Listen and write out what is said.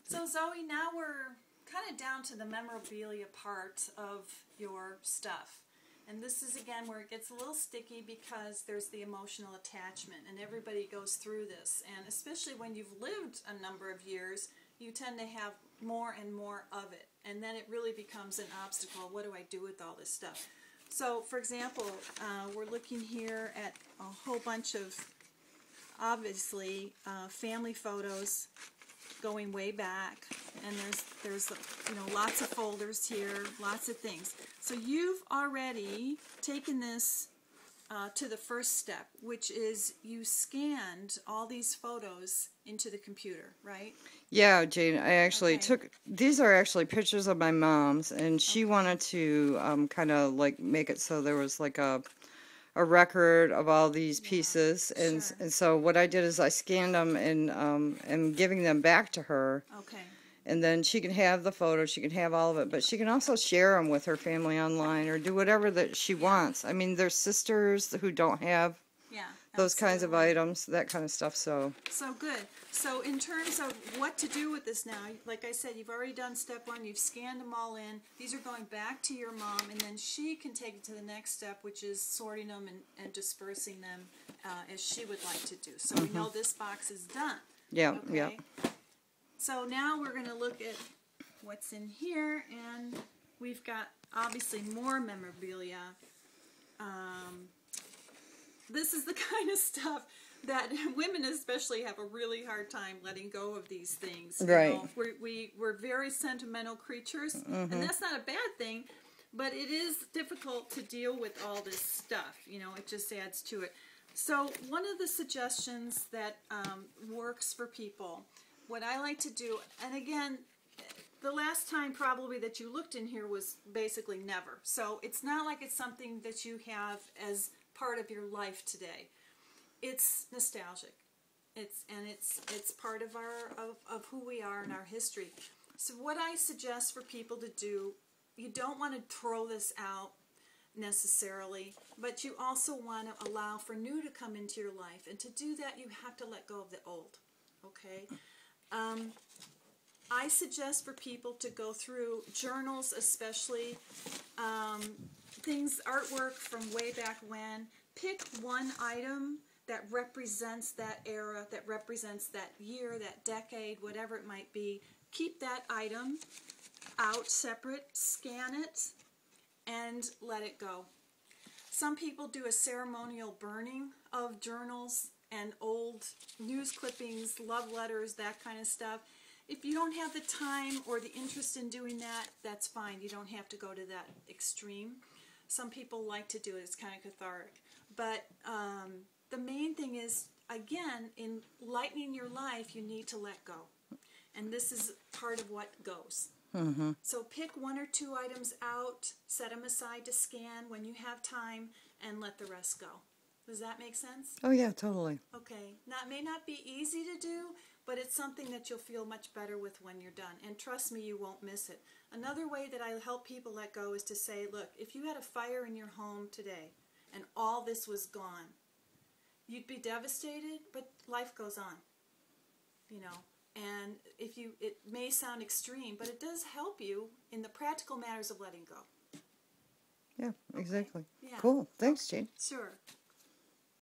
So Zoe, now we're kind of down to the memorabilia part of your stuff. And this is, again, where it gets a little sticky because there's the emotional attachment, and everybody goes through this. And especially when you've lived a number of years, you tend to have more and more of it. And then it really becomes an obstacle. What do I do with all this stuff? So, for example, we're looking here at a whole bunch of, obviously, family photos going way back, and there's lots of folders here, lots of things. So you've already taken this to the first step, which is you scanned all these photos into the computer, right? Yeah, Jane, I actually took, these are actually pictures of my mom's, and she wanted to kind of like make it so there was like a record of all these pieces, and so what I did is I scanned them and am giving them back to her. Okay. And then she can have the photos, she can have all of it, but she can also share them with her family online or do whatever that she wants. I mean, there's sisters who don't have those kinds of items, that kind of stuff. So good. So in terms of what to do with this now, like I said, you've already done step one. You've scanned them all in. These are going back to your mom, and then she can take it to the next step, which is sorting them and dispersing them as she would like to do. So we know this box is done. Yeah, yeah. So now we're going to look at what's in here, and we've got obviously more memorabilia. This is the kind of stuff that women especially have a really hard time letting go of these things. Right. You know, we're very sentimental creatures, and that's not a bad thing, but it is difficult to deal with all this stuff. You know, it just adds to it. So one of the suggestions that works for people, what I like to do, and again, the last time probably that you looked in here was basically never. So it's not like it's something that you have as part of your life today. It's nostalgic. It's part of of who we are and our history. So what I suggest for people to do, you don't want to throw this out necessarily, but you also want to allow for new to come into your life. And to do that, you have to let go of the old. Okay? I suggest for people to go through journals, especially things, artwork from way back when. Pick one item that represents that era, that represents that year, that decade, whatever it might be. Keep that item out separate, scan it, and let it go. Some people do a ceremonial burning of journals and old news clippings, love letters, that kind of stuff. If you don't have the time or the interest in doing that, that's fine. You don't have to go to that extreme. Some people like to do it. It's kind of cathartic. But the main thing is, again, in lightening your life, you need to let go. And this is part of what goes. So pick one or two items out, set them aside to scan when you have time, and let the rest go. Does that make sense? Oh, yeah, totally. Okay. Now, it may not be easy to do, but it's something that you'll feel much better with when you're done. And trust me, you won't miss it. Another way that I help people let go is to say, look, if you had a fire in your home today and all this was gone, you'd be devastated, but life goes on, you know. And it may sound extreme, but it does help you in the practical matters of letting go. Yeah, exactly. Yeah. Cool. Thanks, Jane. Sure.